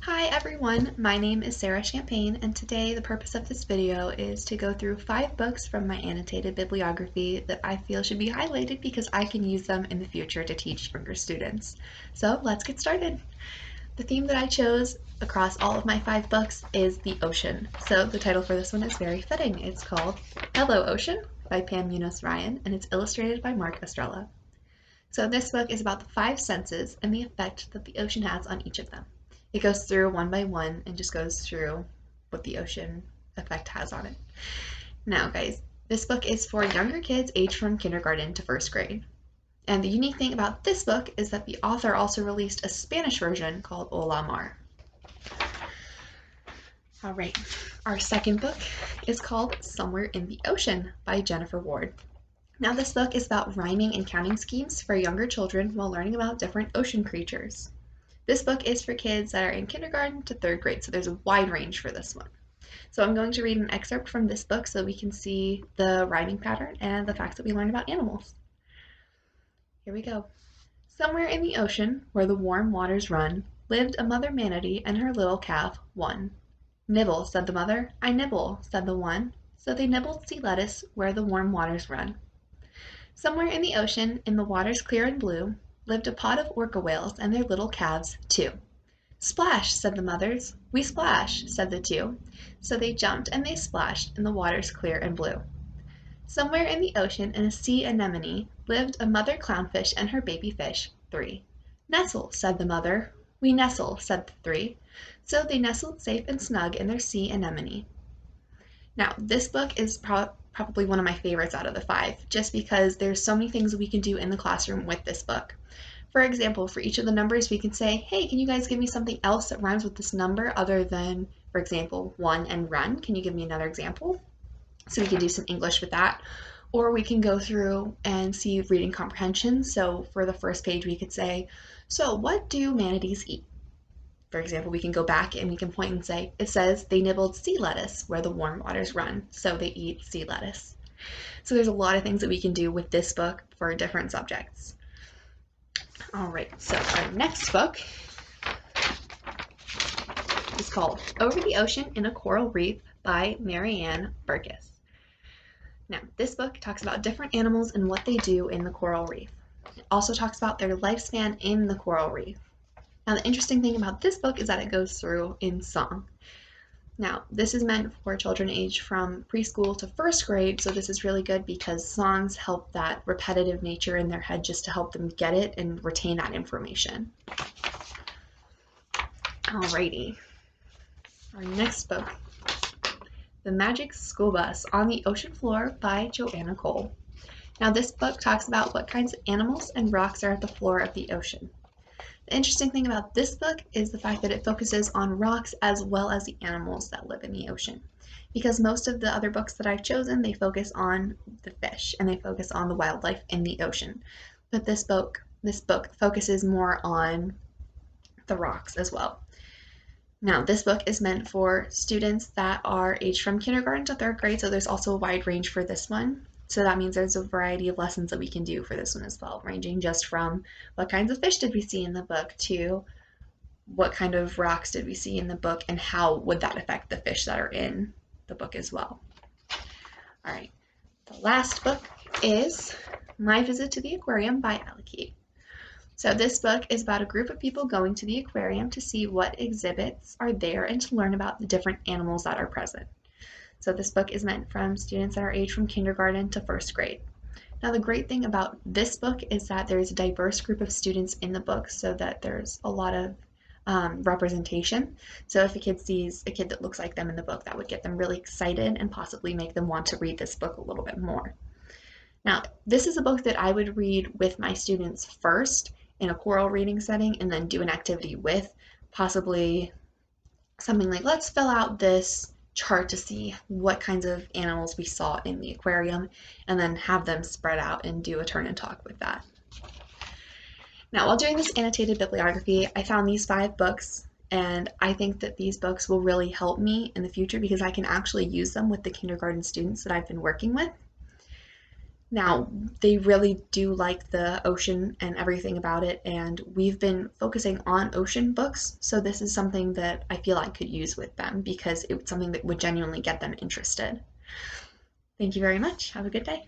Hi everyone, my name is Sarah Champagne, and today the purpose of this video is to go through 5 books from my annotated bibliography that I feel should be highlighted because I can use them in the future to teach younger students. So let's get started. The theme that I chose across all of my 5 books is the ocean. So the title for this one is very fitting. It's called Hello Ocean by Pam Munoz Ryan, and it's illustrated by Mark Estrella. So this book is about the 5 senses and the effect that the ocean has on each of them. It goes through one by one and just goes through what the ocean effect has on it. Now, guys, this book is for younger kids aged from kindergarten to first grade. And the unique thing about this book is that the author also released a Spanish version called Hola Mar. All right, our second book is called Somewhere in the Ocean by Jennifer Ward. Now, this book is about rhyming and counting schemes for younger children while learning about different ocean creatures. This book is for kids that are in kindergarten to 3rd grade, so there's a wide range for this one. So I'm going to read an excerpt from this book so we can see the rhyming pattern and the facts that we learned about animals. Here we go. Somewhere in the ocean, where the warm waters run, lived a mother manatee and her little calf, one. Nibble, said the mother. I nibble, said the one. So they nibbled sea lettuce where the warm waters run. Somewhere in the ocean, in the waters clear and blue, lived a pod of orca whales and their little calves, too. Splash, said the mothers. We splash, said the two. So they jumped and they splashed in the waters clear and blue. Somewhere in the ocean, in a sea anemone, lived a mother clownfish and her baby fish, 3. Nestle, said the mother. We nestle, said the 3. So they nestled safe and snug in their sea anemone. Now, this book is probably one of my favorites out of the 5, just because there's so many things we can do in the classroom with this book. For example, for each of the numbers, we can say, hey, can you guys give me something else that rhymes with this number other than, for example, 1 and run? Can you give me another example? So we can do some English with that. Or we can go through and see reading comprehension. So for the first page, we could say, so what do manatees eat? For example, we can go back and we can point and say, it says they nibbled sea lettuce where the warm waters run, so they eat sea lettuce. So there's a lot of things that we can do with this book for different subjects. All right, so our next book is called Over the Ocean in a Coral Reef by Marianne Burgess. Now, this book talks about different animals and what they do in the coral reef. It also talks about their lifespan in the coral reef. Now, the interesting thing about this book is that it goes through in song. Now, this is meant for children aged from preschool to 1st grade, so this is really good because songs help that repetitive nature in their head just to help them get it and retain that information. Alrighty, our next book, The Magic School Bus on the Ocean Floor by Joanna Cole. Now, this book talks about what kinds of animals and rocks are at the floor of the ocean. The interesting thing about this book is the fact that it focuses on rocks as well as the animals that live in the ocean. Because most of the other books that I've chosen, they focus on the fish and they focus on the wildlife in the ocean. But this book focuses more on the rocks as well. Now, this book is meant for students that are aged from kindergarten to 3rd grade, so there's also a wide range for this one. So that means there's a variety of lessons that we can do for this one as well, ranging just from what kinds of fish did we see in the book to what kind of rocks did we see in the book and how would that affect the fish that are in the book as well. All right, the last book is My Visit to the Aquarium by Alec. So this book is about a group of people going to the aquarium to see what exhibits are there and to learn about the different animals that are present. So this book is meant from students that are aged from kindergarten to 1st grade. Now, the great thing about this book is that there's a diverse group of students in the book so that there's a lot of representation. So if a kid sees a kid that looks like them in the book, that would get them really excited and possibly make them want to read this book a little bit more. Now, this is a book that I would read with my students first in a choral reading setting and then do an activity with, possibly something like, let's fill out this chart to see what kinds of animals we saw in the aquarium, and then have them spread out and do a turn and talk with that. Now, while doing this annotated bibliography, I found these 5 books, and I think that these books will really help me in the future because I can actually use them with the kindergarten students that I've been working with. Now, they really do like the ocean and everything about it, and we've been focusing on ocean books, so this is something that I feel I could use with them because it's something that would genuinely get them interested. Thank you very much. Have a good day.